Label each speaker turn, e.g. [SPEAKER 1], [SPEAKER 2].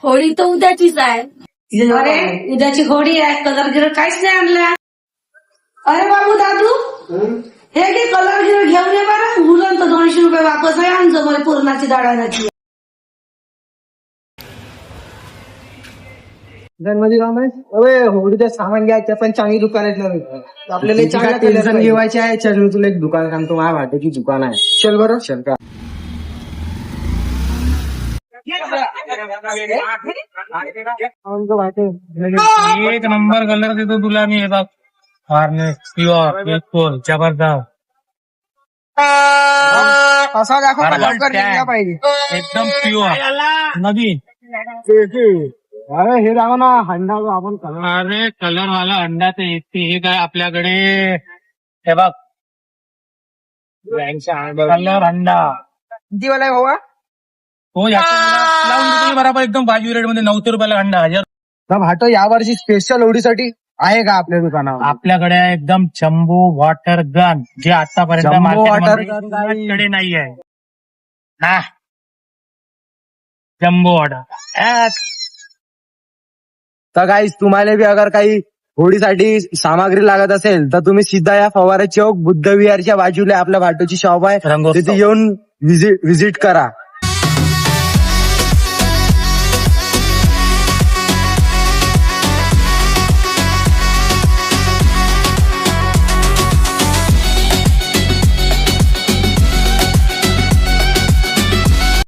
[SPEAKER 1] होळी तर उद्याचीच आहे.
[SPEAKER 2] अरे उद्याची होळी आहे, कलर गिर काहीच नाही आणला. अरे बाबू दादू, हे घे कलर गिर घेऊन ये बरं. उरण तर 200 रुपये वापस आहे. आणजो मला पूर्णाची डाळ आणायची.
[SPEAKER 3] गणपती रमेश, अरे होळीचं सामान घ्यायचं पण चांगली दुकान आहेत ना. आपल्याला चांगला टेन्शन घेवायचे आहे. चल मी तुला एक दुकान सांगतो, माझ्या वाटेची दुकान आहे. चल बरं. चल का
[SPEAKER 4] एक नंबर कलर देतो तुला मी. हे बघ, फार्नेस प्युअर बिलकुल जबरदस्त.
[SPEAKER 3] असा दाखव का
[SPEAKER 4] Carbon
[SPEAKER 3] लवकर निघला
[SPEAKER 4] tan.
[SPEAKER 3] पाहिजे.
[SPEAKER 4] एकदम प्युअर नवीन.
[SPEAKER 3] अरे हे दाखव ना, हंडा जो आपण कलर.
[SPEAKER 4] अरे कलर वाला अंडा तर येते. हे काय आपल्याकडे, हे बघ कलर अंडा
[SPEAKER 3] किती वाला आहे भावा?
[SPEAKER 4] हो लावून देतो मी बरोबर एकदम वाजवी रेट मध्ये. 900 रुपयाला अंडा हजार.
[SPEAKER 3] भाटो यावर्षी स्पेशल होळीसाठी आहे का आपल्या दुकानावर?
[SPEAKER 4] आपल्याकडे एकदम जम्बो वॉटर गन, जे आतापर्यंत
[SPEAKER 3] Jumbo
[SPEAKER 4] मार्केटमध्ये
[SPEAKER 3] water gun
[SPEAKER 4] कोणाकडे नाही आहे. हा जम्बो वॉटर.
[SPEAKER 3] तर गाईस, तुम्हाला बी अगर काही होळीसाठी सामग्री लागत असेल तर तुम्ही सीधा या फवारा चौक बुद्ध विहारच्या बाजूला आपल्या भाटोची शॉप आहे,
[SPEAKER 4] रंगोत्सव.
[SPEAKER 3] तिथे येऊन विजिट करा.